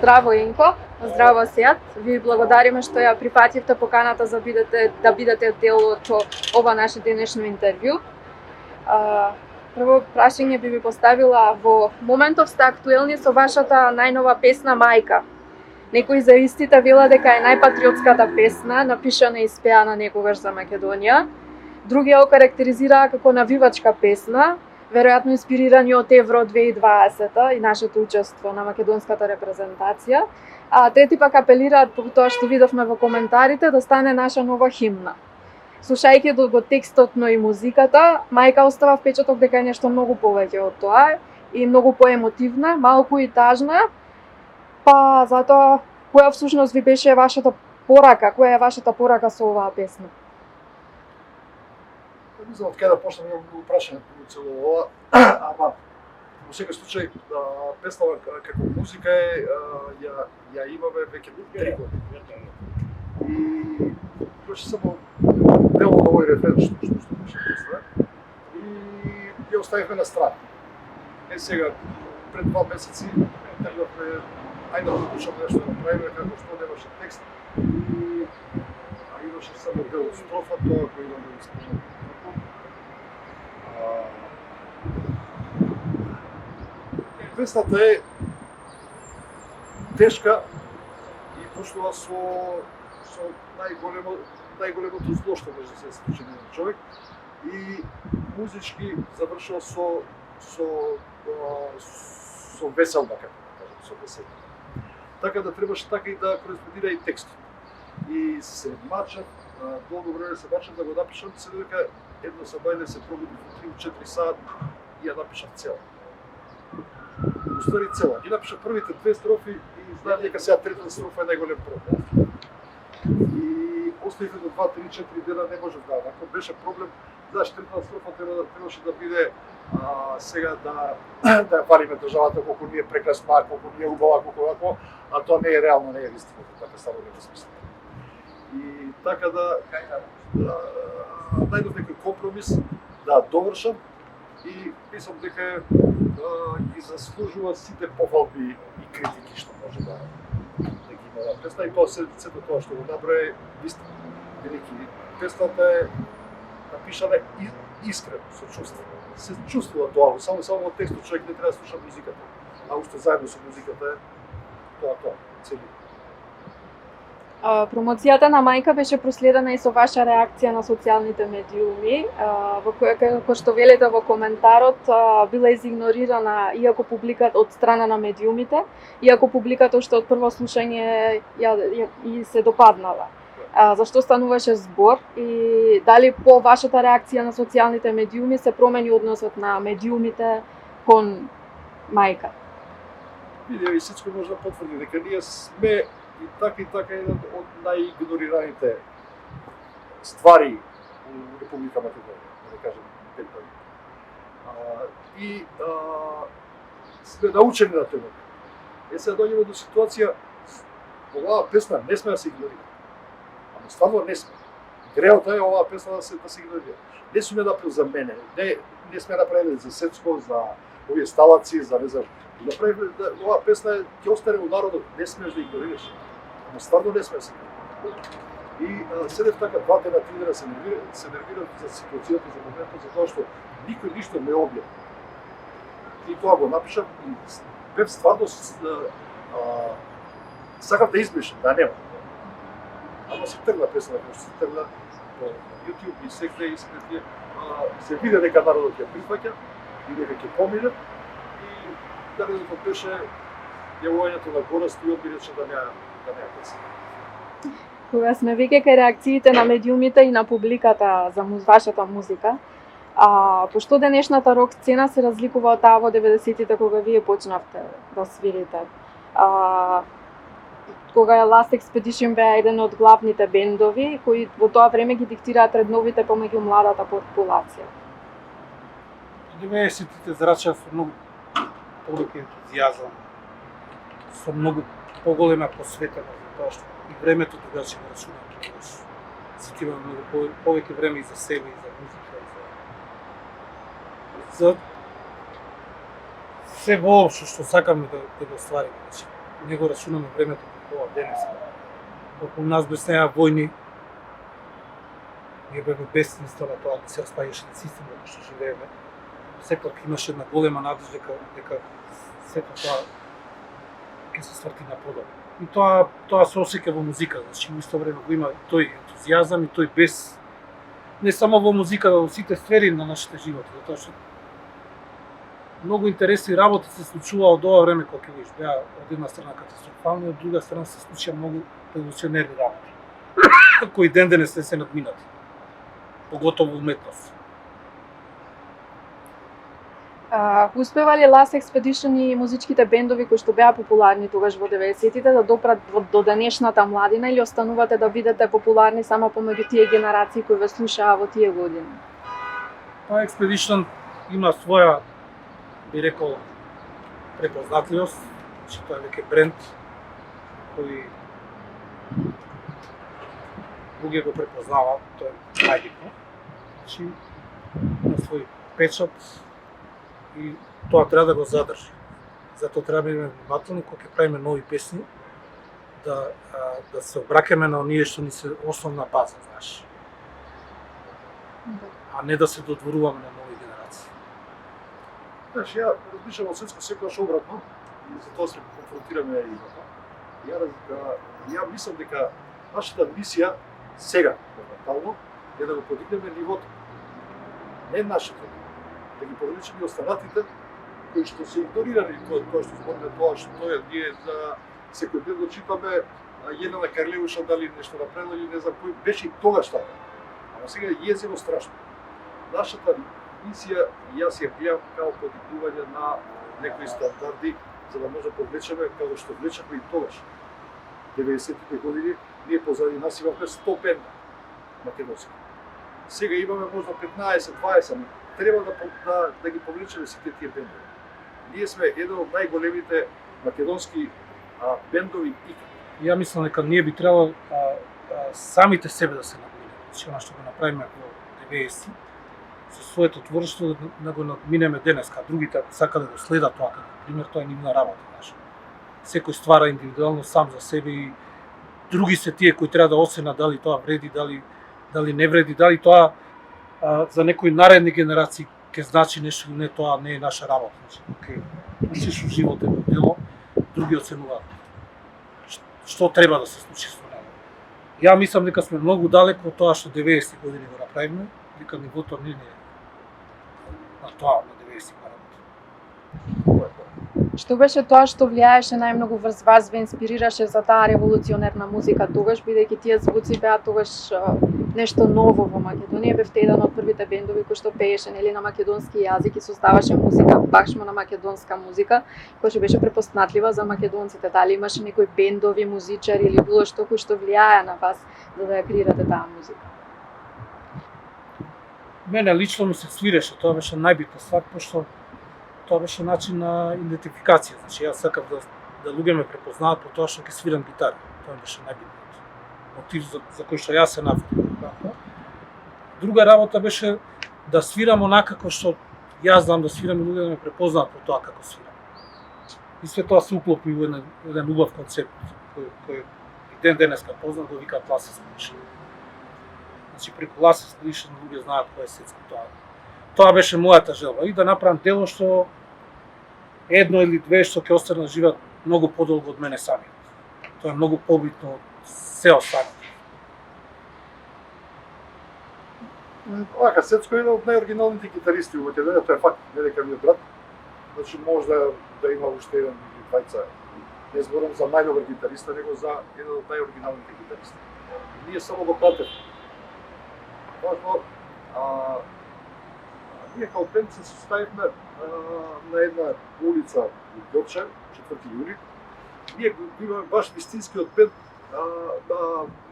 Здраво Инко, здраво Сеат. Ви благодариме што ја прифативте поканата за да бидете дел од ова наше денешно интервју. Прво прашање би ви поставила: во моментов сте актуелни со вашата најнова песна Мајка. Некои за истите велат дека е најпатриотската песна напишана и испеана некогаш за Македонија. Други ја окарактеризираа како навивачка песна, веројатно инспирирани од Евро 2020 и нашето учество на македонската репрезентација. А трети пак апелираат по тоа што видовме во коментарите да стане наша нова химна. Слушајќи го текстот, но и музиката, Мајка остава впечаток дека е нешто многу повеќе од тоа и многу поемотивна, малку и тажна. Па затоа, која всушност ви беше вашата порака? Која е вашата порака со оваа песна? Не знам од каде да почнам да прашање по цело ова, ама во секој случај песната како музика ја имаме веќе 3 години. И беше само дел од овој рефрен што беше песна и ја оставивме на страна. Сега пред 2 месеци тргнавме ајде да покушаме нешто да направиме како што немаше текст и имаше само дел од строфа, тоа кој имаме да исполнеме. Песната е тешка и почнува со најголемото зло што може да се случи на човек и музички завршува со веселба, како да кажам, со веселба. Така да требаше така и да кореспондира и текстот. И се мачат, долго време се мачат да го напишам, се дека едно сабајле се пробуди во 3-4 сат и ја напишав цела. Уствари цела. Ги напишав првите 2 строфи и знаам дека сега третата строфа е најголем проблем. И оставивме до 2-3-4 дена, не можев да. Ако беше проблем, знаеш, третата строфа требаше да биде сега да ја фалиме државата колку ни е прекрасна, колку ни е убава, колку вако, а тоа не е реално, не е вистина, така само не го смислам. И така да најдов некој компромис да довршам и мислам дека ги заслужува сите похвалби и критики што може да ги има песна и тоа сето тоа што го наброи вистина. Велики песната е напишана искрено, со чувство. Се чувствува тоа, само во текстот човек не треба да слуша музиката, а уште заедно со музиката е тоа цели. Промоцијата на Мајка беше проследена и со ваша реакција на социјалните медиуми, во која, како што велите во коментарот, била изигнорирана иако публиката од страна на медиумите, иако публиката уште од прво слушање и се допаднала. Зашто стануваше збор и дали по вашата реакција на социјалните медиуми се промени односот на медиумите кон Мајка? Видео и сичко може да потврди дека ние сме и така еден од најигнорираните ствари у Република Македонија, да кажем, и сме научени на тоа. Сега доаѓаме до ситуација, оваа песна не сме да се игнорира. Ама стварно не сме. Греото е оваа песна да се игнорира. Не сме направили за мене, не сме направили за Сецко, за овие сталаци, за не знам. Направили оваа песна ќе остане у народот, не смеш да игнорираш. Но стварно не сме се. И седев така 2 дена, 3 дена се нервирам за ситуацијата, за моментот, за тоа што никој ништо не објави. И тоа го напишав и бев стварно сакав да избришам, да нема. Ама се тргна песна, се тргна по YouTube и секде и се виде дека народот ја прифаќа и дека ќе помине и да резултат беше јавувањето на Гора Стојот рече да не песна. Кога сме веќе кај реакциите на медиумите и на публиката за вашата музика, пошто денешната рок сцена се разликува од таа во 90-тите кога вие почнавте да свирите? Кога Last Expedition беа еден од главните бендови кои во тоа време ги диктираат редновите помеѓу младата популација. 90-тите зрачав многу повеќе ентузијазам, со многу поголема посветеност за тоа што и времето другачи го рачунам. Сетивам многу повеќе време и за себе, и за музика, и за се воопшто што сакаме да го ствариме. не го рачунаме времето како денес. Околу нас без неа војни, ние бевме бесмислено на тоа, не се распаѓаше на системот во што живееме. Сепак имаше една голема надеж дека сето тоа ќе се сврти на подобро. И тоа се осеќа во музика, значи во исто време го има тој ентузијазам и тој бес не само во музика, во сите сфери на нашите животи, затоа што многу интересни работи се случува од ова време кога ќе видиш, беа од една страна катастрофални, од друга страна се случија многу револуционерни работи, кои ден денес не се надминати, поготово уметност. Успева ли Last Expedition и музичките бендови кои што беа популарни тогаш во 90-тите да допрат до денешната младина или останувате да бидете популарни само помеѓу тие генерации кои ве слушаа во тие години? Expedition има своја, би рекол, препознатливост, че тоа е веќе бренд кој луѓе го препознаваат, тоа е најбитно. Значи, на свој печат и тоа треба да го задржи. Затоа треба да бидеме внимателни кога ќе правиме нови песни, да се обраќаме на оние што ни се основна база, знаеш. А не да се додворуваме на нови генерации. Знаеш, ја размишлам од светско секогаш обратно и затоа се конфронтираме и на тоа. Ја мислам дека нашата мисија сега, моментално, е да го подигнеме нивото. Не нашето, да ги повеличаме останатите кои што се игнорирани, тоа што спомне тоа што ние за секој ден го читаме Јелена Карлевуша дали нешто направила или не знам кој беше и тогаш така. Ама сега е језиво страшно. Нашата мисија јас ја гледам како подигнување на некои стандарди за да може да повлечеме како што влечеме и тогаш. 90-тите години ние позади нас имавме 100 бенда македонски. Сега имаме можда 15-20, но треба да ги повлечеме сите тие бендови. Ние сме еден од најголемите македонски бендови икад. Ја мислам дека ние би требало самите себе да се надминеме. Значи, она што го направиме во 90 со своето творство да го надминеме денеска. Другите ако сака да го следат тоа како пример, тоа е нивна работа, знаеш. Секој ствара индивидуално сам за себе и други се тие кои треба да оценат дали тоа вреди, дали не вреди, дали тоа за некои наредни генерации ќе значи нешто или не, тоа не е наша работа. Значи, учиш во живот едно дело, други оценуваат што треба да се случи со него. Ја мислам дека сме многу далеко од тоа што 90 години го направивме, дека нивото не е на тоа на 90 години. Што беше тоа што влијаеше најмногу врз вас, ве инспирираше за таа револуционерна музика тогаш, бидејќи тие звуци беа тогаш нешто ново во Македонија, бевте еден од првите бендови кој што пееше нели на македонски јазик и создаваше музика башмо на македонска музика, која што беше препознатлива за македонците. Дали имаше некои бендови, музичари или било што кој што влијае на вас за да ја креирате таа музика? Мене лично ми се свиреше, тоа беше најбитна ствар, пошто тоа беше начин на идентификација. Значи, јас сакав да луѓе ме препознаат по тоа што ќе свирам гитара. Тоа беше најбитниот мотив за кој што јас се нафатив. Друга работа беше да свирам онака како што јас знам да свирам и луѓе да ме препознаат по тоа како свирам. И све тоа се уклопи во еден убав концепт кој и ден денеска познат, го викаат Last Expedition. Значи, преку Last Expedition луѓе знаат кој е Сецко тоа. Тоа беше мојата желба и да направам дело што едно или две што ќе останат живеат многу подолго од мене самиот. Тоа е многу побитно од се останато. Оака, Сецко е еден од најоригиналните гитаристи во Македонија, тоа е факт, не дека ми е брат. Значи можда да има уште еден или двајца. Не зборам за најдобар гитариста, него за еден од најоригиналните гитаристи. И ние само го пратевме. Важно, ние као бенд се составивме на една улица во Ѓорче, 4 јули. Ние имаме баш вистинскиот бенд,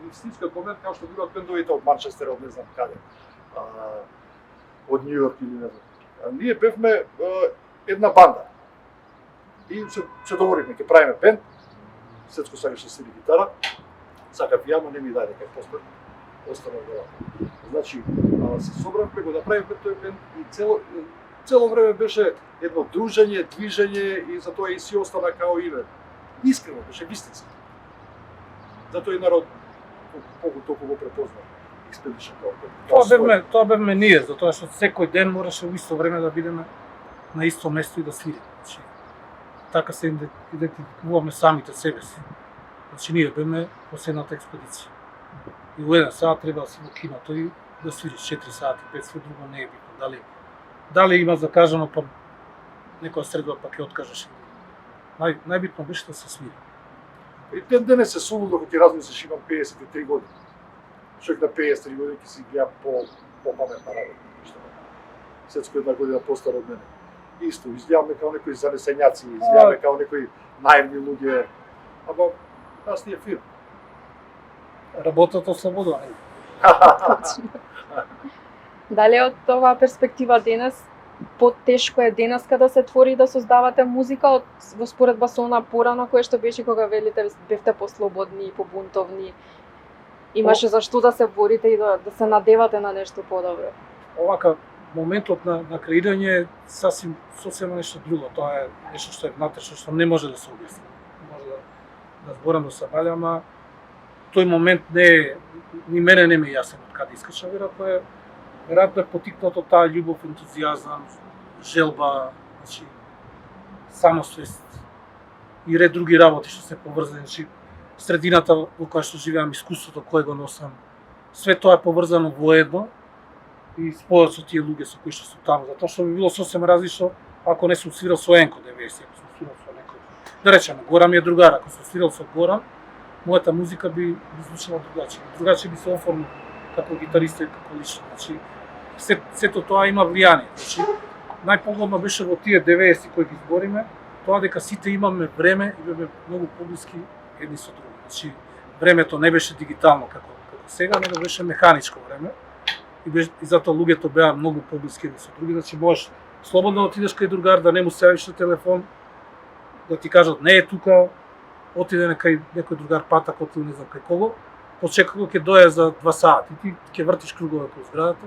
вистинскиот момент како што биваат бендовите од Манчестер, од не знам каде, од Њујорк или не знам. Ние бевме една банда. И се договоривме, ќе правиме бенд. Сецко сакаше да свири гитара. Сакав ја, ама не ми даде кај после. Останав да. Значи, се собравме, го направивме тој бенд и цело време беше едно дружење, движење и затоа и си остана као име. искрено, беше вистински. Затоа и народ толку го препозна Expedition Тоа бевме ние, затоа што секој ден мораше во исто време да бидеме на исто место и да свириме. Значи, така се идентификуваме самите себе си. Значи ние бевме последната експедиција. И во 1 сат треба да си во киното и да свириш 4 сати, 5 све друго не е битно. Дали има закажано, па некоја средба пак ќе откажеш. Најбитно беше да се свири. И денес се сулудо кога ќе размислиш, имам 53 години. Човек на 53 години ќе си гледа по-паметна работа. Сецко 1 година постар од мене. Исто, изгледаме као некои занесењаци, изгледаме као некои наивни луѓе. Ама, нас ни е фирма. Работата слободува, не? Дали од оваа перспектива денес потешко е денеска да се твори да создавате музика во споредба со она порано кое што беше кога велите бевте послободни и побунтовни? Имаше зашто да се борите и да се надевате на нешто подобро? Овака моментот на креирање е сосема нешто друго. Тоа е нешто што е внатрешно, што не може да се објасни. Може да зборам до сабаља, ама тој момент не е, ни мене не ми е јасен од каде искача, веројатно е потикнат од таа љубов, ентузијазам, желба, значи самосвест и ред други работи што се поврзани, значи средината во која што живеам, искуството кое го носам, све тоа е поврзано воедно и спојот со тие луѓе со кои што сум таму, затоа што би било сосема различно ако не сум свирал со Енко 90, ако сум свирал со некој. Да речеме, Горан ми е другар, ако сум свирал со Горан, мојата музика би звучала другаче. Другаче би се оформил како гитариста и како лично. Значи, сето тоа има влијание. Значи, најпоголно беше во тие 90 кои ги збориме, тоа дека сите имаме време и беме многу поблиски едни со други. Значи, времето не беше дигитално како сега, него беше механичко време. И затоа луѓето беа многу поблиски едни со други. Значи, можеш слободно да отидеш кај другар, да не му се јавиш на телефон, да ти кажат не е тука, отиде кај некој другар патак, отиде не знам кај кого, почека кога ќе дое за 2 сати, ти ќе вртиш кругове околу зградата.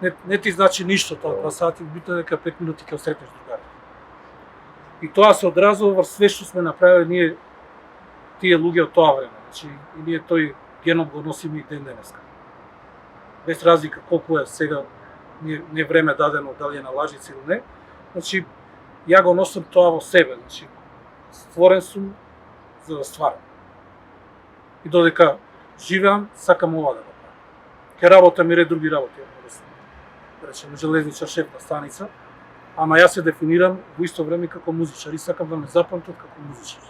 Не ти значи ништо тоа 2 сати, битно дека 5 минути ќе осретнеш другарите. И тоа се одразува во све што сме направиле ние тие луѓе од тоа време. Значи и ние тој геном го носиме и ден денеска. Без разлика колку е сега не време дадено дали е на лажица или не. Значи ја го носам тоа во себе, значи створен сум за да стварам. И додека живеам, сакам ова да го правам. Ке работам и ред други работи, да речеме железничар, шеф на станица, ама јас се дефинирам во исто време како музичар и сакам да ме запамтат како музичар.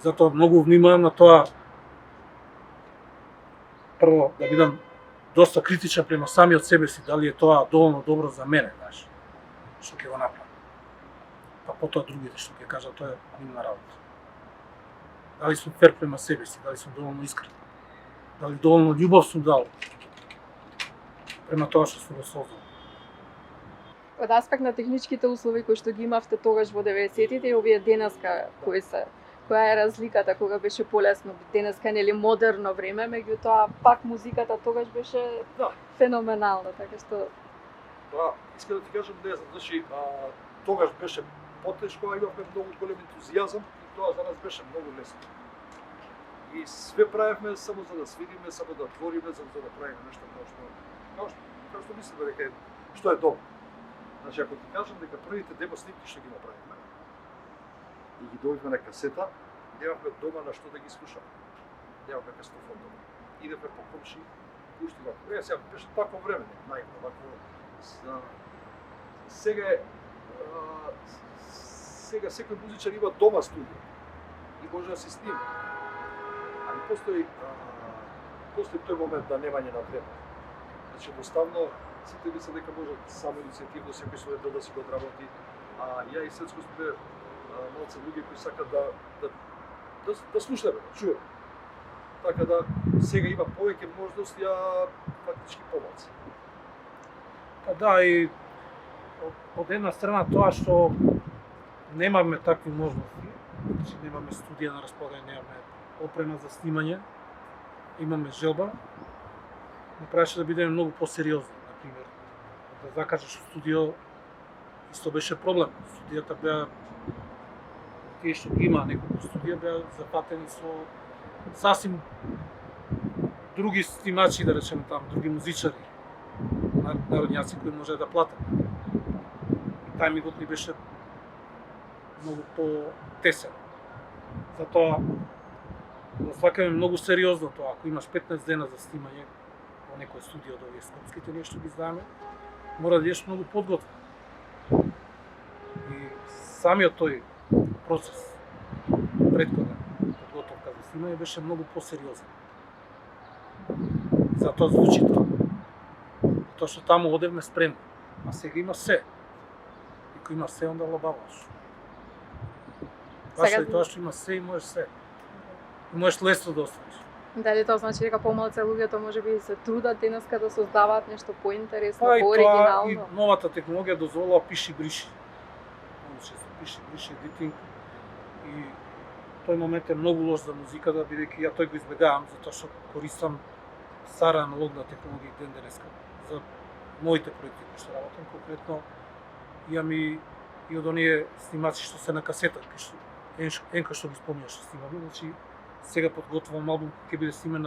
Затоа многу внимавам на тоа, прво да бидам доста критичен према самиот себе си, дали е тоа доволно добро за мене, знаеш, што ќе го направам. Па потоа другите што ќе кажат, тоа е нивна работа. Дали сум фер према себе си, дали сум доволно искрен, дали доволно љубов сум дал према тоа што сум го создал. Од аспект на техничките услови кои што ги имавте тогаш во 90-тите и овие денеска кои се, која е разликата кога беше полесно? Денеска нели модерно време, меѓутоа пак музиката тогаш беше феноменална, така што искам да ти кажам, не знам, значи тогаш беше потешко, а имавме многу голем ентузијазам и тоа за нас беше многу лесно. И све правевме само за да свириме, само да твориме, за да правиме нешто како што мислиме дека е што е добро. Значи ако ти кажам дека првите демо снимки што ги направивме и ги добивме на касета, немавме дома на што да ги слушаме. Немавме кастофон дома. Идевме по комши, пуштивме. Сега беше такво време, наивно, вако сега секој музичар има дома студио и може да се снима. Али постои тој момент на немање на време. Значи едноставно сите мислат дека може само иницијативно секој свој дел да си го одработи, а ја и Сецко сме малце луѓе кои сакат да слушаме, да чуеме. Така да сега има повеќе можности, а фактички помалци. Па да, и од една страна тоа што немаме такви можности, значи немаме студија на располагање, немаме опрема за снимање, имаме желба, направеше да бидеме многу посериозни, например. Да закажеш во студио, исто беше проблем. Студијата беа тие што ги има неколку студија беа зафатени со сасим други снимачи, да речеме таму, други музичари, народњаци кои може да платат. И тајмингот ни беше многу по-тесен. Затоа го свакаме многу сериозно тоа. Ако имаш 15 дена за снимање во некој студио од овие скопските, ние што ги знаеме, мора да идеш многу подготвен. И самиот тој процес, претходна подготовка за снимање, беше многу по-сериозен. Затоа звучи тоа. Тоа што таму одевме спремни. А сега има се. И кој има се, онда лабаваш. Баш и тоа што има се и можеш се. И можеш лесно да останеш. Дали тоа значи дека помалку луѓето можеби се трудат денеска да создаваат нешто поинтересно, Па и тоа пооригинално? и новата технологија дозволува пиши бриши. Многу често пиши бриши едитинг. И тој момент е многу лош за музиката, бидејќи ја тој го избегавам затоа што користам стара аналогна технологија ден денеска за моите проекти кои што работам. Конкретно имам и од оние снимачи што се на касета, енка што ги спомнуваш што снимаме, значи сега подготвувам албум кој ќе биде снимен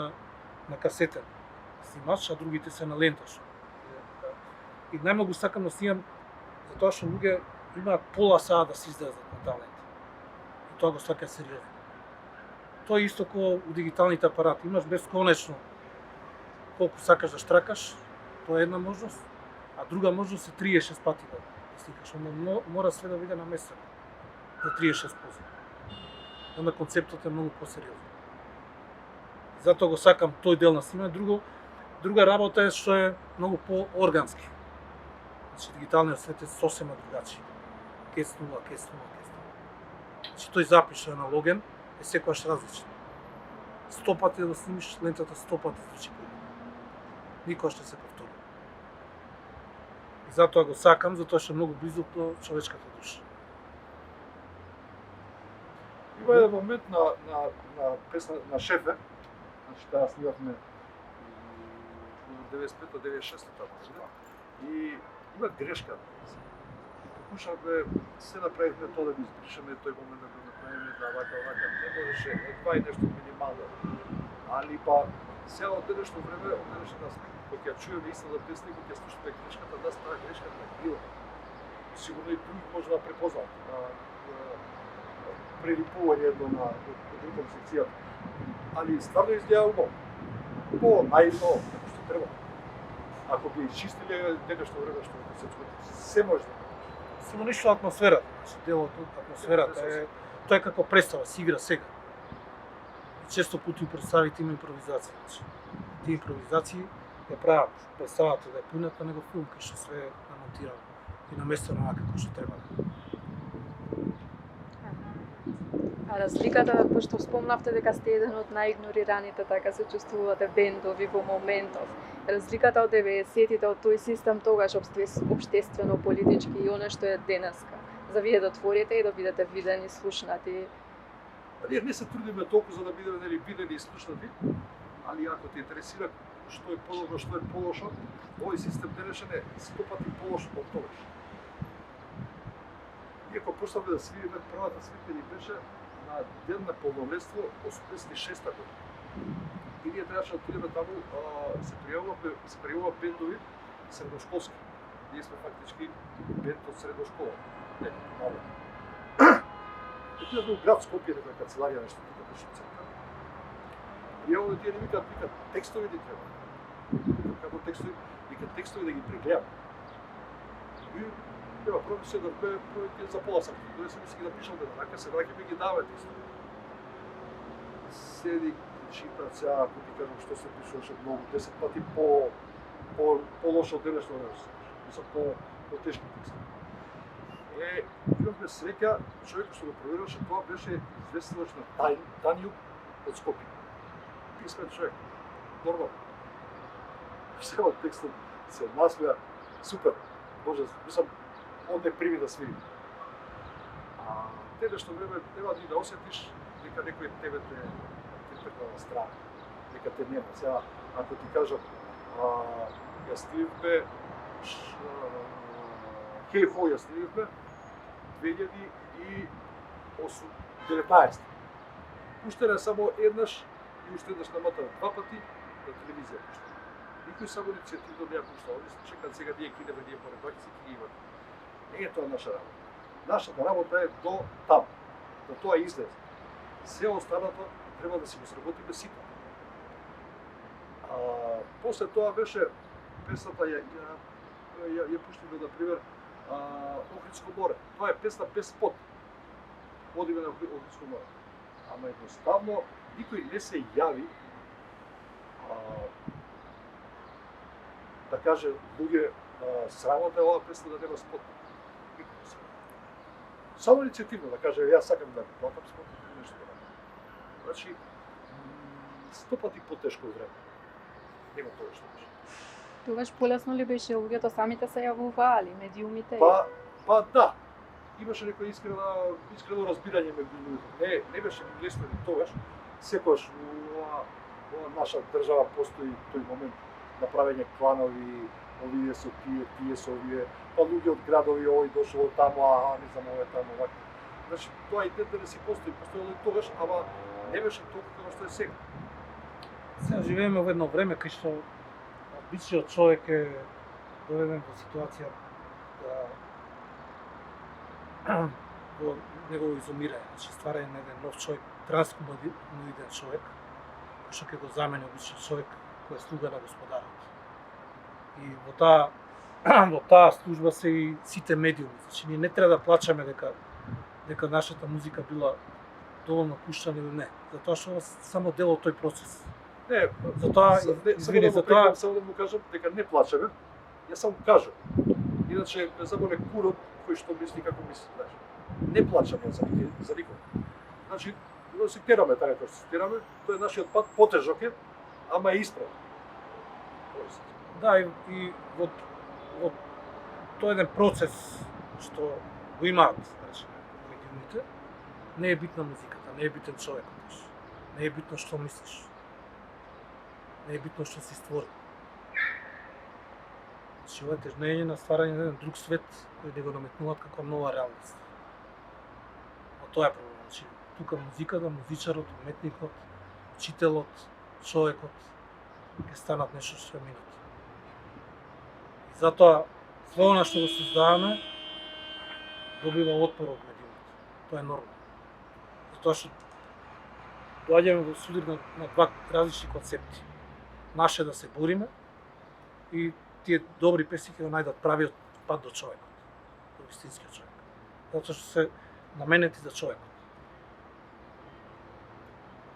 на касетен снимач, а другите се на лента. И најмногу сакам да снимам затоа што луѓе имаат пола саа да се излезат на таа лента. И тоа го сваќа сериозно. Тоа е исто како у дигиталните апарати. Имаш бесконечно колку сакаш да штракаш, тоа е една можност, а друга можност е 36 пати да сликаш. Онда мора све да биде наместено за 36 пози. Онда концептот е многу по-сериозен. Затоа го сакам тој дел на снимање. Друга работа е што е многу по-органски. Значи дигиталниот свет е сосема другачи. Кеснува. Значи тој запис што е аналоген е секогаш различен. 100 пати да го снимиш лентата, 100 пати звучи по-добро. Никогаш не се повтори. И затоа го сакам, затоа што е многу близок до човечката душа. Има еден момент на песна на Шефе, значи таа снимавме 95-96 година, и има грешка. Покушавме, се направивме тоа да го избришеме, тој момент да го направиме, да вака, не можеше, едва и нешто минимално. Али па, сега од денешно време, од денешно нас, кога ќе чуеме истина песна и кога ќе слушаме грешката, нас таа грешката е била. Сигурно и други може да препознаат. Прелипување едно на ритм секцијата. Али стварно изгледа убаво. Наивно, како што треба. Ако би изчистиле денешно време што се случи, се може да. Само нешто атмосферата, значи делот од атмосферата е тоа е како представа, се игра сега. И често пати представите има импровизација. Значи, тие импровизации ја прават представата да е пуната него филм кај што све е намонтирано и наместено онака како што треба. А разликата, пошто спомнавте дека сте еден од најигнорираните, така се чувствувате бендови во моментов. Разликата од 90-тите, од тој систем тогаш општествено, политички и оно што е денеска. За вие да творите и да бидете видени, слушнати. Ние не се трудиме толку за да бидеме видени и слушнати, али ако те интересира што е подобро, што е полошо, овој систем денешен е 100 пати полош од тогаш. Иако почнавме да свириме, првата свирка ни беше на ден на полнолетство 86-та година. И ние требаше да отидеме таму, се пријавува бендови средношколски. Ние сме фактички бенд од средна школа, некако мало. Отидевме у град Скопје, некоја канцеларија, нешто тука беше центар. Пријавува тие ни викаат текстови ни треба. Како текстови да ги прегледам. И нема проблем се да бе проекти за пола сат. Додека се мисли ги напишам дека се враќаме ги даваме текстови. Седи читат сега, ако ти кажам што се пишуваше многу, 10 пати по-лошо од денешно време. Мислам по-тешки текстови. Имавме среќа, човекот што го проверуваше тоа беше известувач на Данјук од Скопје. Писмен човек, нормално. Сега текстот се насмеа, супер, боже, мислам, он не прими да свири. Денешно време нема ни да осетиш дека некој тебе те трпа на страна, дека те нема. Сега, ако ти кажам, ја снимивме, Хеј Хо ја снимивме, 2015 19. Пуштена само еднаш и уште еднаш намотана 2 пати на телевизија пуштена. Никој само иницијативно не ја пушта. Они се чекаат сега ние кинеме, ние поребакци ќе имаме. Не е тоа наша работа. Нашата работа е до таму, до тоа излез. Се останато треба да си го сработиме сите. После тоа беше песната ја пуштиме на пример Охридско море. Тоа е песна без спот. Одиме на Охридско море. Ама едноставно никој не се јави да каже луѓе срамота е оваа песна да нема спот. Никој не се јави. Само иницијативно да каже јас сакам да платам спот или нешто да направам. Значи 100 пати потешко време. Нема тоа што беше. Тогаш полесно ли беше луѓето самите се јавували, медиумите? Па да. Имаше некој искрено разбирање меѓу луѓето. Не беше ни лесно ни тогаш. Секогаш во наша држава постои тој момент на правење кланови, овие со тие со овие, па луѓе од градови, овој дошол од таму, не знам овој таму, вака. Значи, тоа интерес постоело и тогаш, ама не беше толку како што е сега. Сега живееме во едно време кај што обичниот човек е доведен во ситуација да во негово изумирање, значи стварање на еден нов човек, транскомодиден човек, што ќе го замени обичниот човек кој е слуга на господарот. И во таа служба се и сите медиуми. Значи ние не треба да плачеме дека нашата музика била доволно пуштана или не, затоа што само дел од тој процес. Не, затоа само да му кажам дека не плачеме. Јас само кажам. Иначе не заболе курот кој што мисли како мисли, знаеш. Не плачеме за никој. Значи, да си тераме така како се тераме, тоа е нашиот пат, потежок е, ама е исправен. Да, и во тој еден процес што го имаат, значи, медиумите, не е битна музиката, не е битен човекот, не е битно што мислиш, не е битно што си створи. Значи, ова е тежнење на стварање на еден друг свет кој да го наметнуваат како нова реалност. Но тоа е проблем. Значи, тука музиката, музичарот, уметникот, учителот, човекот ќе станат нешто што е минато. И затоа све она што го создаваме добива отпор од медиумите. Тоа е нормално. Затоа што доаѓаме во судир на два различни концепти. Наше да се бориме и тие добри песни ќе го најдат правиот пат до човекот, до вистинскиот човек. Затоа што се наменети за човекот.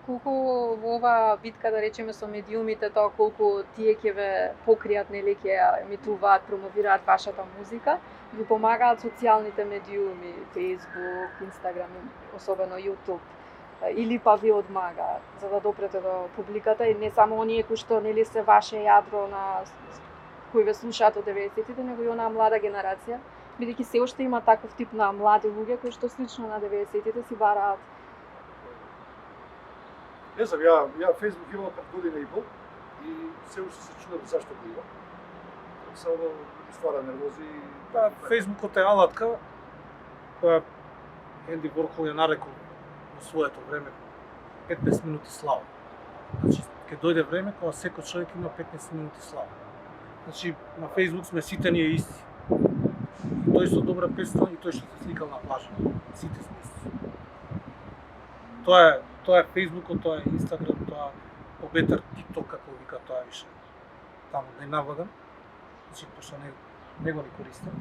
Колку во оваа битка, да речеме, со медиумите, тоа колку тие ќе ве покријат, нели, ќе ја емитуваат, промовираат вашата музика, ви помагаат социјалните медиуми, Facebook, Instagram, особено YouTube, или па ви одмагаат за да допрете до публиката и не само оние кои што, нели, се ваше јадро на кои ве слушаат од 90-тите, него и онаа млада генерација, бидејќи се уште има таков тип на млади луѓе кои што слично на 90-тите си бараат. Не знам, ја Facebook имам пред година и пол и се уште се чудам зашто го има. Само ми ствара нервози. Па, Фејсбукот е алатка која Енди Ворхол ја нарекол во своето време 15 минути слава. Значи, ќе дојде време кога секој човек има 15 минути слава. Значи, на Фејсбук сме сите ние исти. И тој со добра песна и тој што се сликал на плажа. Сите сме исти. Тоа е Фејсбукот, тоа е Инстаграм, тоа е побетар TikTok, како вика, тоа више таму не навлагам. Значи, пошто не го ни користам.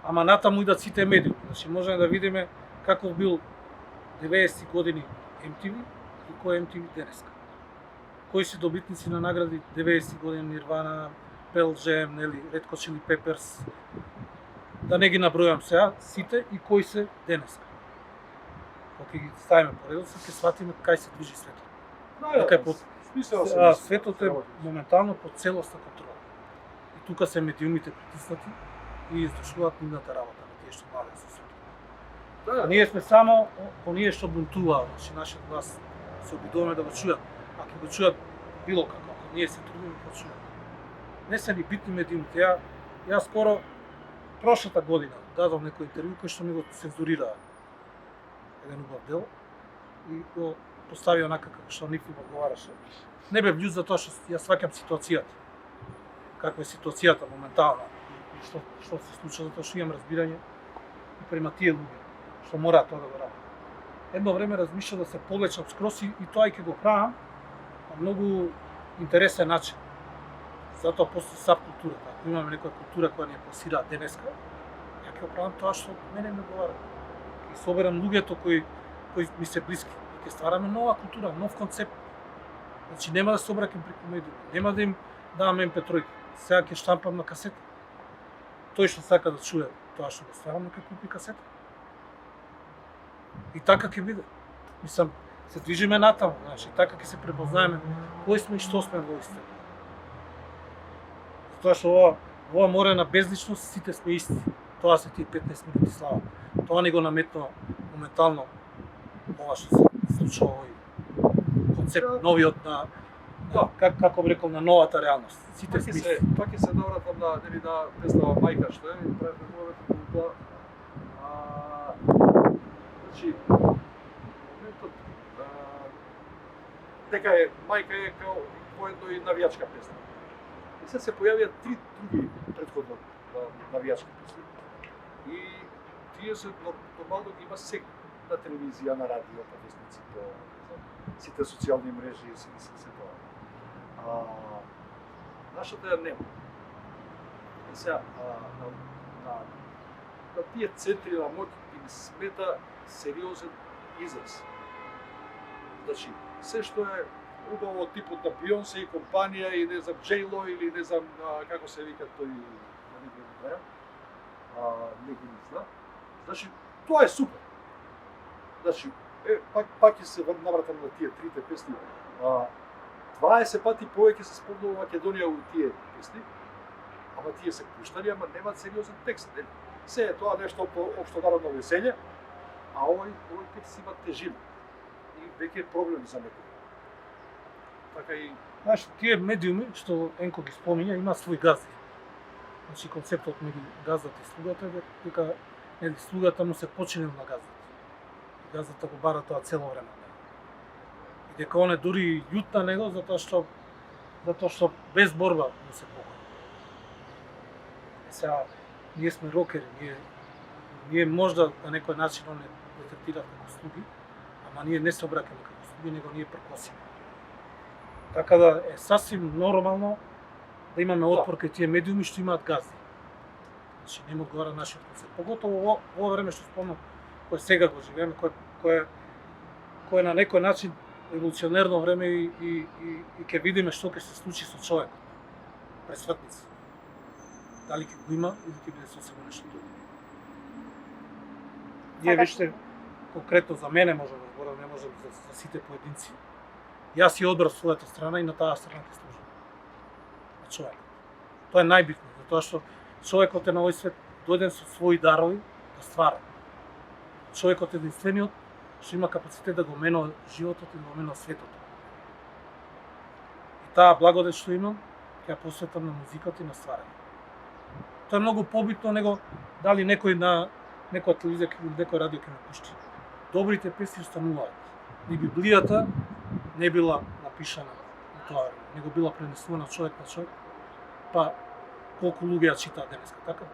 Ама натаму идат сите медиуми. Значи, можеме да видиме каков бил 90 години MTV и кој е MTV денеска. Кои се добитници на награди 90 години Nirvana, Pearl Jam, нели, Red Hot Chili Peppers. Да не ги набројам сега сите и кои се денеска. Кога ги ставиме по редослед, ќе сватиме кај се движи светот. Светот е моментално под целосна контрола. И тука се медиумите притиснати и издушуваат нивната работа на тие што бават со светот. А ние сме само оние што бунтуваат, значи нашиот глас се обидуваме да го чујат, а ќе го чујат било како, ако ние се трудиме да го чујат. Не се ни битни медиумите. Јас скоро прошлата година дадов некој интервју кој што ми го цензурираа. еден убав дел и го постави онака како што нив им одговараше. Не бев љут затоа што ја сваќам ситуацијата. Каква е ситуацијата моментално и што се случува, затоа што имам разбирање и према тие луѓе што мораат тоа да го работат. Едно време размишлав да се повлечам скрос и тоа и ќе го правам на многу интересен начин. Затоа постои сабкултурата. Ако имаме некоја култура која ни ја пласира денеска, ја ќе го правам тоа што мене ме одговара. И соберам луѓето кои ми се блиски. И ќе ствараме нова култура, нов концепт. Значи нема да се обраќам преку медиуми, нема да им давам MP3. Сега ќе штампам на касета. Тој што сака да чуе тоа што го стварам, нека купи касета. И така ќе биде. Мислам, се движиме натаму, значи така ќе се препознаеме кои сме и што сме во истина. Затоа што ова морена безличност, сите сме исти. Тоа се тие 15 минути слава. Тоа не го наметнува моментално ова што се случува овој концепт новиот на како би рекол на новата реалност. Сите сме исти. Пак ќе се навратам на песнава Мајка, што е, правиме значи, моментот дека е Мајка е као поедно и навијачка песна. И се појавија три други претходно навијачки песни. И тие се нормално ги има сега на телевизија, на радио, по вестници, по сите социјални мрежи и се тоа. Нашата ја нема. И сега, на тие центри на моќ им смета сериозен израз. Значи, се што е убаво од типот на Бионсе и компанија и не знам J-Lo или не знам како се вика тој не ги зна. Значи, тоа е супер. Значи, пак ќе се навратам на тие трите песни. 20 пати повеќе се спомнува Македонија у тие песни, ама тие се пуштани, ама немаат сериозен текст. Се е тоа нешто општо народно веселје, а овој текст има тежина. И веќе е проблем за некој. Така и... Знаеш, тие медиуми, што Енко ги спомиња, има свој газди. Значи, концептот меѓу газдата и слугата е дека слугата му се починил на газдата. И газдата го бара тоа цело време. И дека он е дури љут на него затоа што без борба му се покори. Сега, ние сме рокери, ние можда на некој начин он не третира како слуги, ама ние не се обраќаме како слуги, него ние прекосиме. Така да е сасвим нормално да имаме отпор кај тие медиуми што имаат газди. Значи не му одговара нашиот концепт. Поготово во време што спомнам, кој сега го живееме, кој на некој начин еволуционерно време и ќе видиме што ќе се случи со човекот пред свртница. Дали ќе го има или ќе биде сосема нешто друго. Ние вижте, конкретно за мене можам да зборам, не можам за сите поединци. Јас си одбрав својата страна и на таа страна ќе служам. На човекот. Тоа е најбитно, затоа што човекот е на овој свет дојден со своји дарови да ствара. Човекот е единствениот што има капацитет да го менува животот и да го менува светот. И таа благодет што имам, ќе ја посветам на музиката и на стварање. Тоа е многу побитно него дали некој на некоја телевизија или некој радио ќе ме пушти. Добрите песни остануваат. Ни Библијата не била напишана во тоа време, него била пренесувана човек на човек, па колку луѓе ја читаат денеска, така?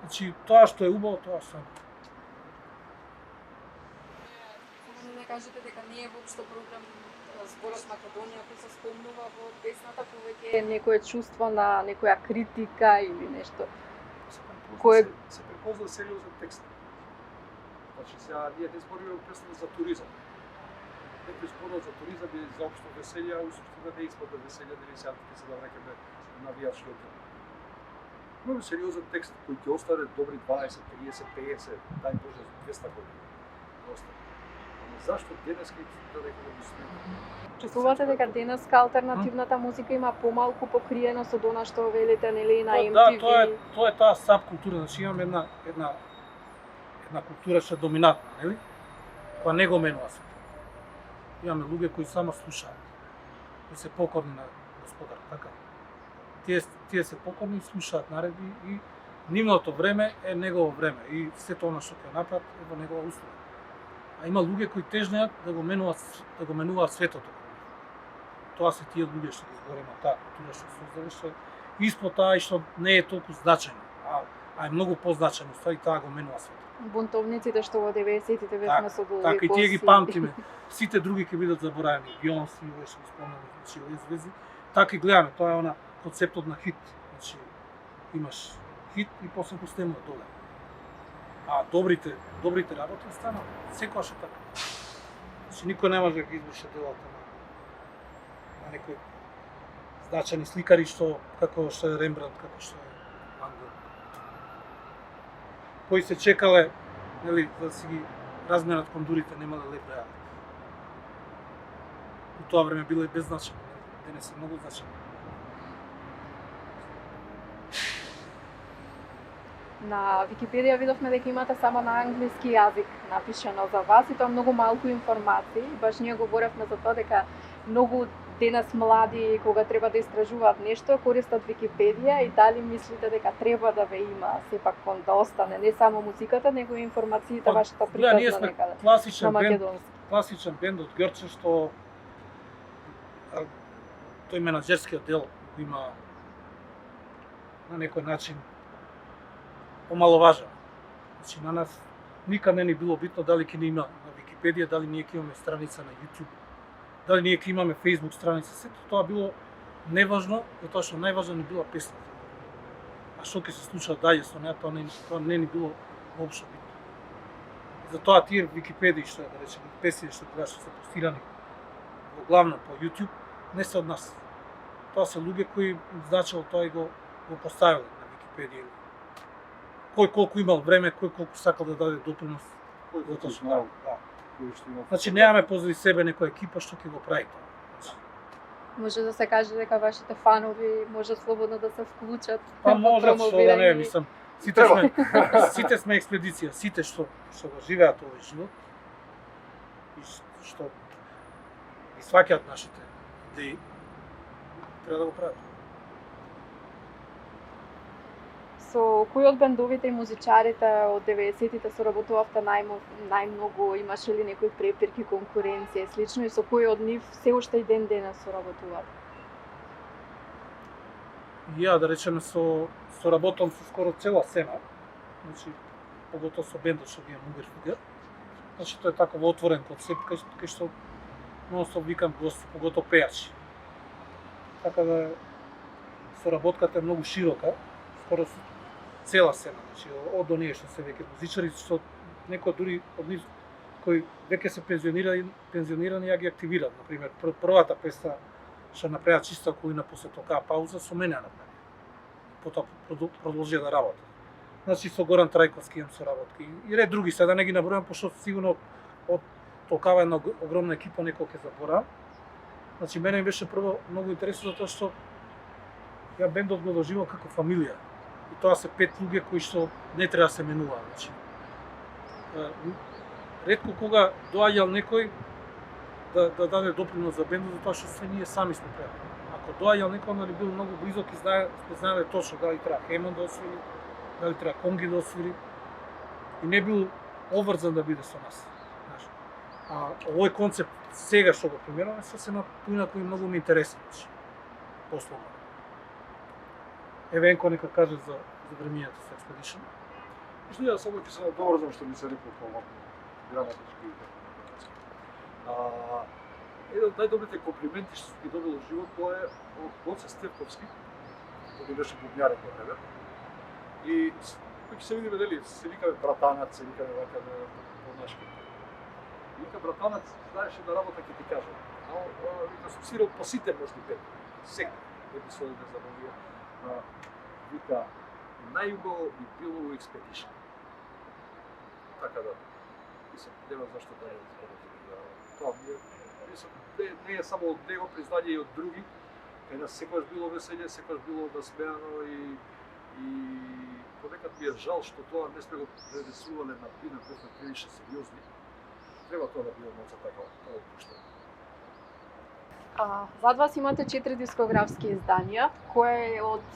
Значи, тоа што е убаво, тоа што е. Не кажете дека не е воопшто проблем зборот Македонија кој се спомнува во песната, повеќе е некое чувство на некоја критика или нешто. Се препозна сериозен текст. Значи сега ние не збориме песна за туризам. Некој зборува за туризам и за општо веселје, а у суштина не испада веселје, дали сега ќе се навраќаме на навијачкиот. Имаме сериозен текст кој ќе остане добри 20, 30, 50, дај Боже 200 години. Остане. Ама зашто денеска да некој го смета? Чувствувате дека денеска алтернативната музика има помалку покриено со она што велите, нели, на Да, MTV? тоа е таа сабкултура, значи имаме една култура што е доминантна, нели? Која не го менува се. Имаме луѓе кои само слушаат, кои се покорни на господар, така. Тие се покорни и слушаат наредби и нивното време е негово време и сето она што ќе направат е во негова услуга. А има луѓе кои тежнеат да го менуваат светото. Тоа се тие луѓе што ги збориме, таа култура што создали, што испод таа и што не е толку значено, а е многу позначено, и таа го менува светот. Бунтовниците што во 90-тите бевме со долги Така и тие ги коси. памтиме. Сите други ќе бидат заборавени. Бионси, беше го спомнали, значи овие звезди. Така и гледаме, тоа е она концептот на хит. Значи имаш хит и после го снемува доле. А добрите работи останаа. Секогаш е така. Значи никој не може да ги избрише делата на некои значени сликари како што е Рембрандт, како што е Ван Гог. Кои се чекале, нели, да си ги размерат кондурите, немале леп да јадат. У тоа време било и беззначено, денес е многу значено. На Википедија видовме дека имате само на англиски јазик напишано за вас и тоа многу малку информации. Баш ние говоревме за тоа дека многу денес млади кога треба да истражуваат нешто користат Википедија и дали мислите дека треба да ве има сепак кон да остане не само музиката, него и информациите вашата ние приказна сме некаде класичен на бенд, македонски. класичен бенд од Грче што тој менаџерскиот дел го има на некој начин омаловажен. Значи на нас никад не ни било битно дали ќе ни има на Википедија, дали ние ќе имаме страница на YouTube, дали ние ќе имаме Facebook страница, сето тоа било неважно, затоа што најважно ни била песната. А што ќе се случува даје со неа, тоа не ни било воопшто битно. И затоа тие Википедии што да речеме песни што кога што се постирани во главно по YouTube не се од нас. Тоа се луѓе кои значило тоа и го поставиле на Википедија. Кој колку имал време, кој колку сакал да даде допринос. Кој Затоа што знал, да. кој што има. Значи немаме позади себе некоја екипа што ќе го прави тоа. Значи, Може да се каже дека вашите фанови може слободно да се вклучат. па во може што да не, промовирање. мислам, Треба. сите сме експедиција, сите што го живеат овој живот и што ги сваќаат нашите идеи, треба да го прават. Со кој од бендовите и музичарите од 90-тите соработувавте најмногу, имаше ли некои препирки, конкуренција и слично и со кој од нив се уште и ден денес соработувате? Ја да речеме соработам со скоро цела сцена. Значи поготово со бендот што ги Мугер Фугер. Значи тоа е таков отворен концепт кај што нонстоп викам гости, поготово пејачи. Така да соработката е многу широка, скоро цела сцена, значи од оние што се веќе музичари, што некои дури од нив кои веќе се пензионирани ја ги активираат. Например, првата песна што направија чиста околина после токаа пауза со мене ја направија. Потоа продолжија да работат. Значи со Горан Трајковски имам соработки и ред други, сега да не ги набројам, пошто сигурно од токава една огромна екипа некој ќе заборам. Значи мене ми беше прво многу интересно затоа што ја бендот го доживав како фамилија. И тоа се 5 луѓе кои што не треба да се менуваат. Значи, ретко кога доаѓал некој да даде допринос за бендот, затоа што се ние сами сме правили. Ако доаѓал некој, нали бил многу близок и сме знаеле точно дали треба Хемон да освири, дали треба Конги да освири. И не бил обврзан да биде со нас. Знаеш. А овој концепт сега што го примеруваме сосема поинаку и многу ми интересен. Пословно. Евенко нека каже за времењето со Expedition. Што ја само ќе се надоврзам што ми се рекол по граматички. Еден од најдобрите комплименти што ги добил во живот тоа е од Гоце Стевковски, кој беше бубњарен во време. И кој ќе се видиме дали се викаме братанат, се викаме вака по нашки. Вика братанат, знаеше да работа ќе ти кажам. Вика сум свирал по сите можни бенди. Секој епизоди да забавија. Вика најубаво би било во Expedition. Така да, мислам, нема зашто да тоа не е само од него признање и од други. Кај нас секогаш било веселје, секогаш било насмеано и понекад ми е жал што тоа не сме го пренесувале на пример кога сме превише сериозни. Треба тоа да било малку така опуштено. Зад вас имате 4 дискографски изданија, кој од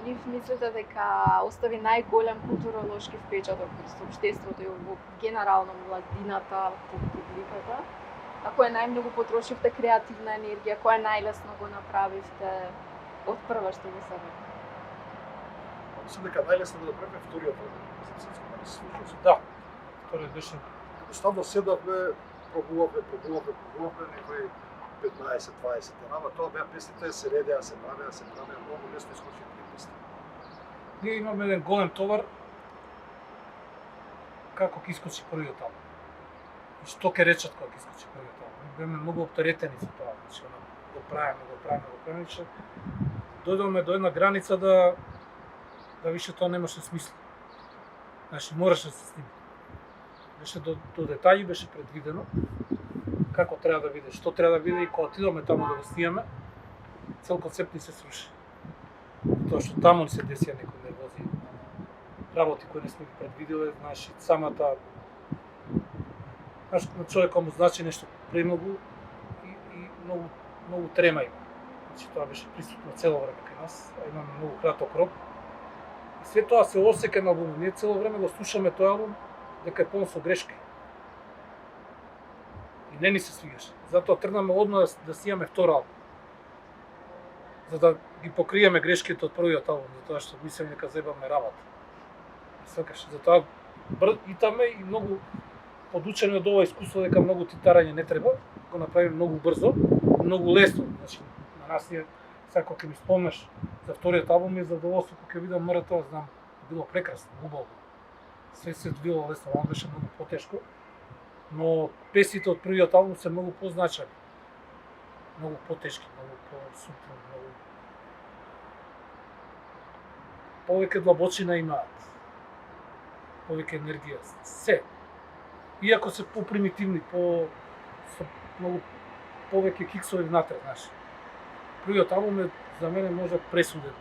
нив мислите дека остави најголем културолошки впечаток врз општеството и во генерално младината, публиката? А кој најмногу потрошивте креативна енергија, кој најлесно го направивте од прва што го себе? Мислам дека најлесно да направиме вториот албум. Да, вториот беше Едноставно седавме, пробувавме некои 15-20 денава, тоа беа песните, се редеа, се правеа, многу лесно искочи тие песни. Ние имаме еден голем товар како ќе искочи првиот албум. И што ќе речат кога ќе искочи првиот албум. Беме многу оптеретени за тоа, значи го правиме, че дојдовме до една граница да више тоа немаше смисла. Значи мораше да се снима. Беше до детаљи беше предвидено како треба да биде, што треба да биде и кога отидоме таму да го снимаме, цел концепт ни се сруши. Тоа што таму ни се десија некои нервози, работи кои не сме ги предвиделе, знаеш, самата на човекот му значи нешто премногу и многу трема има. Значи тоа беше присутно цело време кај нас, а имаме многу краток рок. И све тоа се осеќа на албумот. Ние цело време го слушаме тој албум дека е полн со грешки. И не ни се свигаше. Затоа тргнаме одма да снимаме втор албум. За да ги покриеме грешките од првиот албум, затоа што мислеме дека зебаме работа. Свакаш, затоа итаме и многу подучени од ова искуство дека многу титарање не треба, го направиме многу брзо, многу лесно. Значи, на нас ние сега кога ќе ми спомнеш за вториот албум ми е задоволство кога ќе видам МРТ, знам, било прекрасно, убаво. Све се одвило лесно, албум беше многу потешко, но песните од првиот албум се многу позначени. Многу потешки, многу посутрени, многу повеќе длабочина имаат. Повеќе енергија, се. Иако се попримитивни, со многу повеќе киксови внатре, знаеш. Првиот албум е за мене може пресуден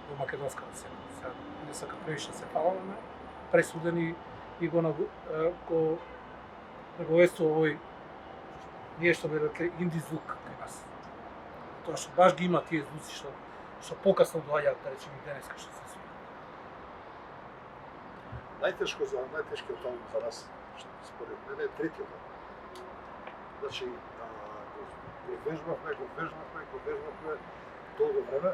во македонската сцена. Сега не сакам превише се фаламе, пресуден и го наговестува овој ние што бе рекле инди звук кај нас. Тоа што баш ги има тие звуци што покасно доаѓаат, да речеме денеска што се свири. Најтешкиот албум за нас, што според мене е третиот албум. Значи, го вежбавме долго време.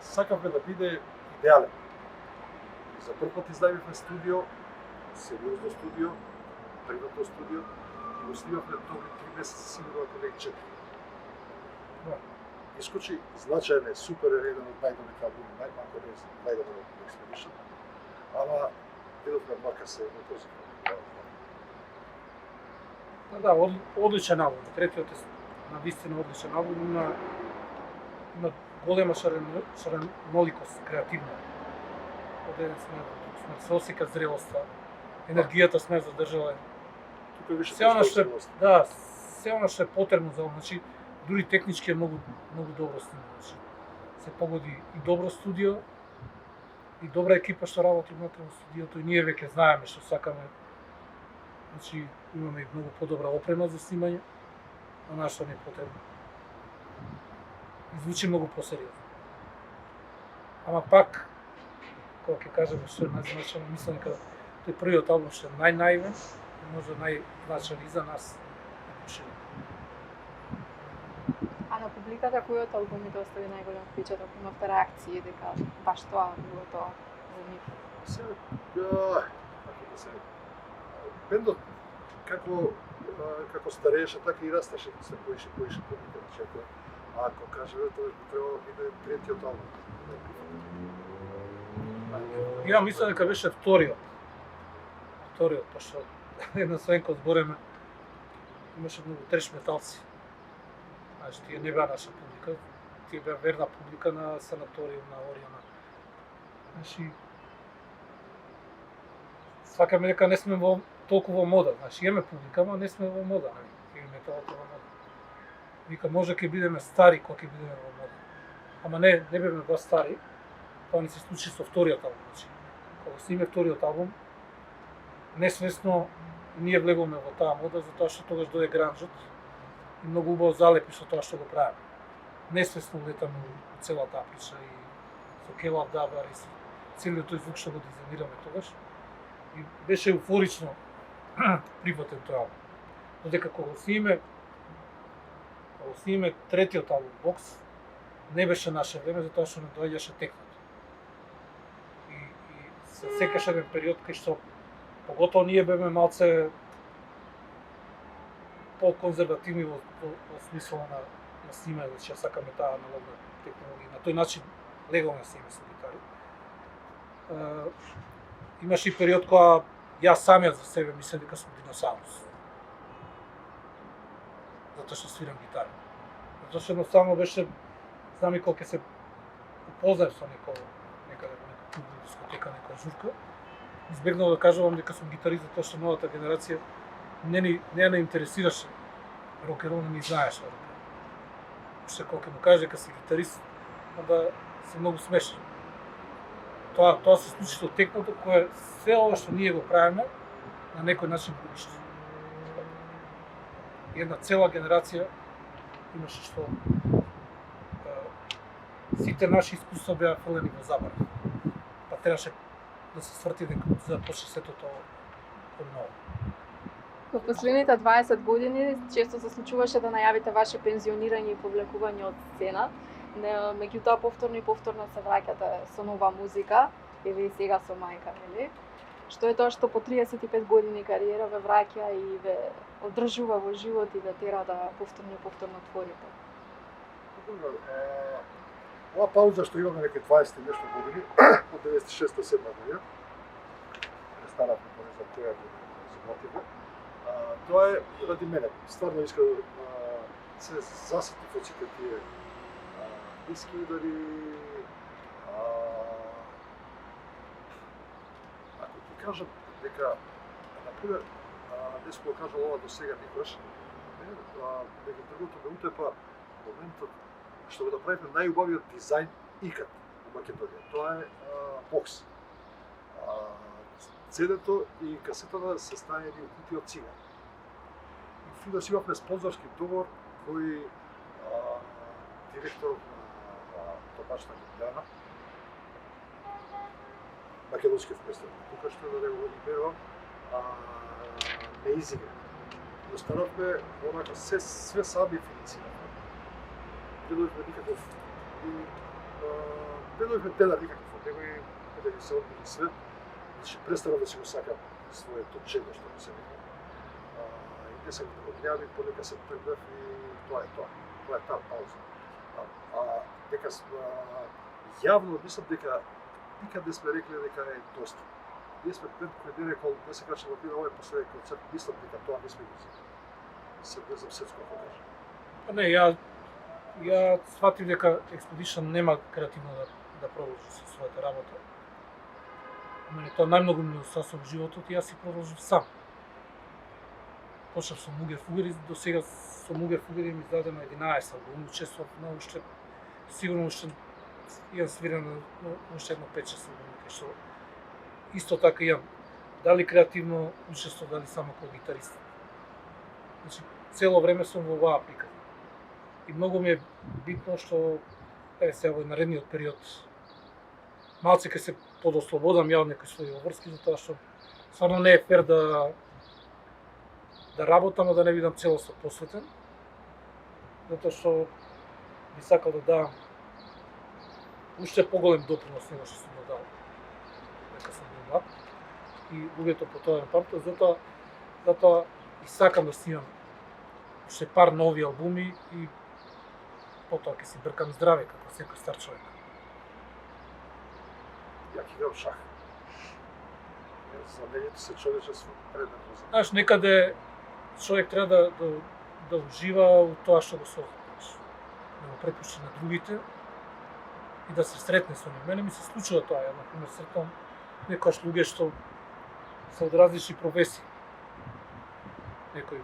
Сакавме да биде идеален. И за прв пат изнајавивме студио, сериозно студио, првото студио, и го снимавме добри 3 месеци, сигурно ако не 4. Искочи значаен е, супер е еден од најдобрите албуми, ако не најдобар од Expedition, ама видовме мака се на този албум. Да, одличен албум. Третиот е навистина одличен албум, има голема шареноликост, креативна. Од еден сме се осека зрелоста, енергијата сме задржале. Тука више се она што е потребно за, значи дури технички е многу добро снимано. Значи, се погоди и добро студио, и добра екипа што работи внатре во студиото, и ние веќе знаеме што сакаме. Значи, имаме и многу подобра опрема за снимање, а нашто не е потребно. И звучи многу посериозно. Ама пак, кога ќе кажеме што е најзначено, мислам дека тој првиот албум што е најнаивен, може најзначен и за нас. А на публиката кој од албумите остави најголем впечаток? Имавте реакции дека баш тоа било тоа за нив? Бендот како старееше, така и растеше, се поише публика. Ако кажеме, тоа би требало да биде третиот албум. Ја мислам дека беше вториот, пошто една свенка збореме, имаше многу треш металци. Значи, тие не беа наша публика, тие беа верна публика на санаториум, на Ориона. Значи, свакаме дека не сме во толку во мода, значи имаме публика, ама не сме во мода, нели? Металот е во мода. Вика, може ќе бидеме стари кога ќе бидеме во мода. Ама не беме баш стари. Тоа ни се случи со вториот албум, значи. Кога сниме вториот албум, несвесно ние влегуваме во таа мода затоа што тогаш дојде гранжот и многу убаво залепи со тоа што го правиме. Несвесно улетаме во цела таа прича и со Кела Дабар и со целиот тој звук што го дизајнираме тогаш. И беше еуфорично прифатен тој албум. Додека кога го снимаме третиот албум Бокс, не беше наше време затоа што не доаѓаше текното. И се секаш еден период кај што поготово ние беме малце по-конзервативни во смисла на снимање, значи ја сакаме таа аналогна технологија. На тој начин легално снимаме со гитари. Имаше и период кога јас самиот за себе мислам дека сум диносаурус. Затоа што свирам гитара. Затоа што едноставно беше, знам и кога ќе се упознаев со некој некаде во некој клуб, дискотека, некоја журка, избегнав да кажувам дека сум гитарист затоа што новата генерација не ја интересираше рок-н-рол, не знаеше рок-н-рол. Уште кога ќе му кажеш дека си гитарист, onda се многу смешно. Тоа се случи со текното, кое се ова што ние го правиме, на некој начин го уништи. Една цела генерација имаше што сите наши искуства беа фрлени во забрав. Па требаше да се сврти дека започне сето тоа одново. Во последните 20 години често се случуваше да најавите ваше пензионирање и повлекување од сцена. Меѓутоа повторно се враќате со нова музика, или сега со мајка, нели? Што е тоа што по 35 години кариера ве враќа и ве одржува во живот и ве тера да повторно творите? Ова пауза што имаме некај 20 нешто години, од 96-7 година, престанавме по не знам која година да се вратиме, тоа е ради мене. Стварно искам се засетив од сите тие ниски удари, ако ти кажам дека, например, не сум го кажал ова до сега никош, меѓу другото ме утепа моментот што го направивме најубавиот дизајн икад во Македонија. Тоа е бокс. CD-то и касетата се ставени во кутија од цигар. И финас имавме спонзорски договор кој директорот на Топачна Ljubljana, македонски вместен, тука што да го имева, не изигра. Останавме онака све сами финансираме. Бедојме никаков, бедојме денар никаков од него и каде ни се одбили све. Значи престанав да си го сакам своето чедо, што ми се вика. И не се го одјави, понека се прегнав и тоа е тоа. Тоа е таа пауза. Дека јавно мислам дека никад не сме рекле дека е доста. Ние сме бенд кој не рекол, не се кача да ова е последен концерт, мислам дека тоа не сме го взели. Се не знам сецко да кажа. Не, ја сватив дека Expedition нема креативно да продолжи со својата работа. Мене тоа најмногу ми усасува животот и јас си продолжив сам. Почнав со Мугер Фугери, до сега со Мугер Фугери ми издадено 11 албум, учествував на уште сигурно уште имам свирено на уште едно 5-6 албуми, кај што исто така имам дали креативно учество, дали само како гитарист. Значи цело време сум во оваа приказ. И многу ми е битно што сега во наредниот период малце ќе се подослободам ја од некои своји обврски, затоа што стварно не е фер да работам, а да не бидам целосно посветен. Затоа што би сакал да дадам уште поголем допринос него што сум го дал дека сум бил млад. И луѓето по тоа памтат, затоа и сакам да снимам уште пар нови албуми и потоа ќе си бркам здраве како секој стар човек. Ја ќе играм шах. За мене се човечество предмет. Знаеш, некаде човек треба да ужива у тоа што го создаваш. Да го препушти на другите и да се сретне со нив. Мене ми се случува тоа, ја например сретам некојаш луѓе што се од различни професии. Некој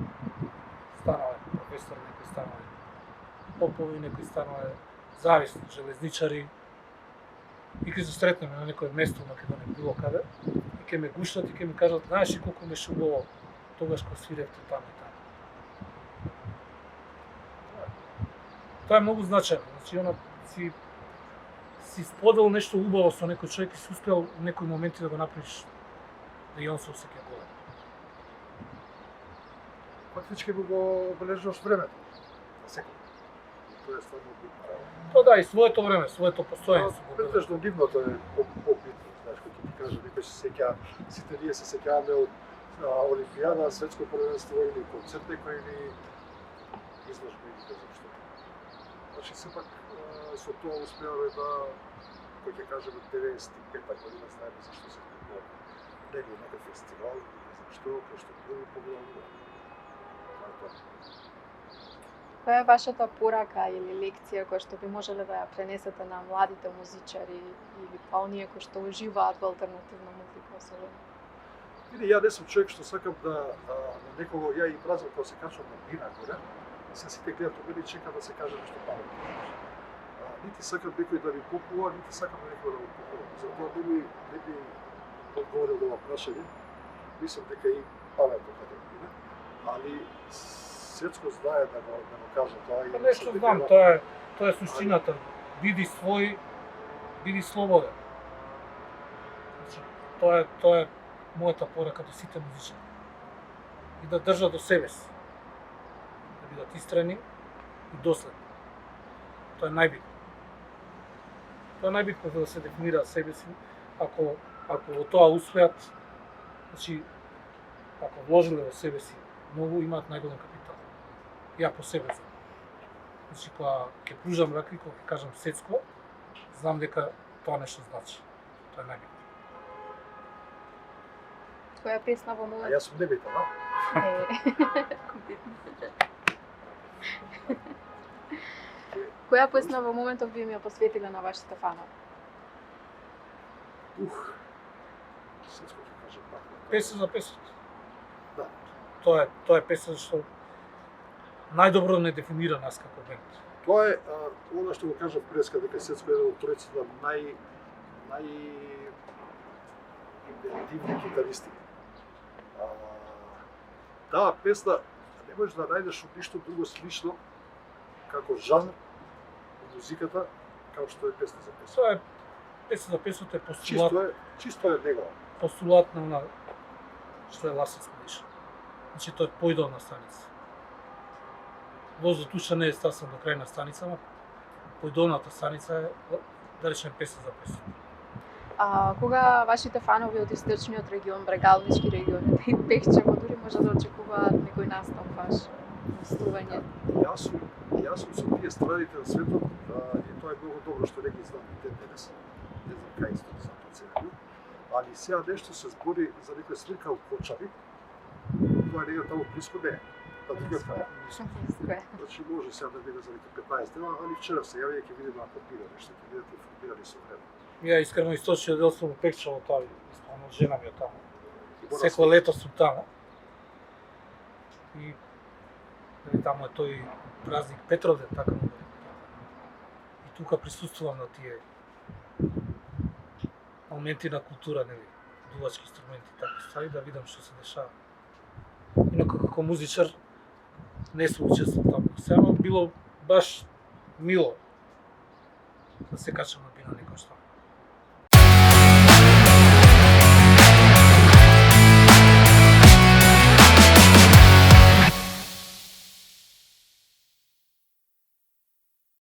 станал е професор, некој станал е попови, некој станал е зависни, железничари. И ќе се сретнеме на некој место во Македонија, било каде, и ќе ме гуштат и ќе ми кажат, знаеш ли колку беше убаво тогаш кога свиревте таму и таму. Тоа е многу значајно. Значи, она си сподел нешто убаво со некој човек и си успеал во некои моменти да го направиш да и он се осеќа голем. Фактички го обележуваш времето. На секој. Тоа е стварно битно. Тоа да, и своето време, своето постоење со го бележи. Претежно нивното е по-битно. Знаеш, кој ти каже, некој се сеќа, сите ние се сеќаваме од Олимпијада, светско првенство или концерт некој или изложба или не знам што. Значи, сепак со тоа успеавме да, кој ќе кажеме, 95-та година, знаеме зашто се купува некој фестивал, не знам што, кој што било погледно. Тоа е тоа. Која е вашата порака или лекција која што би можеле да ја пренесете на младите музичари или па оние кои што уживаат во алтернативна музика особено? Види, ја не сум човек што сакам да на некого, ја и празам кога се качувам на бина горе, и се сите гледат у мене и чекам да се каже нешто паметно. Нити сакам некој да ми попува, нити сакам на некој да го попува. Затоа не би одговорил на ова прашање. Мислам дека и паметно каде бина, али Сецко знае да го каже тоа. Па нешто знам, тоа е суштината. Биди свој, биди слободен. Значи, тоа е мојата порака до сите музичари. И да држат до себе си. Да бидат истрени и доследни. Тоа е најбитно. Тоа е најбитно за да се дефинираат себе си. Ако во тоа успеат, значи, ако вложиле во себе си многу, имаат најголем капитал. Ја по себе знам. Значи, кога ќе пружам раки, кога ќе кажам Сецко, знам дека тоа нешто значи. Тоа е најбитно. Која песна во А моментот? јас сум небитен, а? Која песна во моментов би ми ја посветиле на вашите фанови? Сецко ќе каже пак. Песен за песен. Да. Тоа е песен што најдобро не дефинира нас како бенд. Тоа е она што го кажав преска, дека Сецко е еден од тројцата најинвентивни китаристи. Таа песна не можеш да најдеш од ништо друго слично како жанр во музиката, како што е песна за песна. Тоа е песен за песен, е постулат, Чисто е негова. постулат на она што е Ласец Медиша. Значи тоа е поидолна станица. Воз до туша не е стасан до крајна станица, но поидолната станица е, да речем, песен за песен. Кога вашите фанови од источниот регион, Брегалнички регион и Пехчево дури може да очекуваат некој настап ваш, гостување? Јас сум со тие страните на светот и тоа е многу добро што не ги знам и ден денес. Не знам кај исто за проценето. Али сега нешто се збори за некоја свирка од Кочари. Тоа не е таму близко не е. Па тука значи може сега да биде за некои 15 дена, али вчера се јави ќе видиме ако биде нешто, ќе бидете информирани со време. Ја искрено источниот дел сум во Пекчево, тоа исполно жена ми е таму. И мора Секој лето сум таму. И таму е тој празник Петровден, така му го. И тука присуствувам на тие моменти на култура, нели, дувачки инструменти, така стави да видам што се дешава. Инаку како музичар не сум учествувал таму. Сега било баш мило да се качам на бина некој што.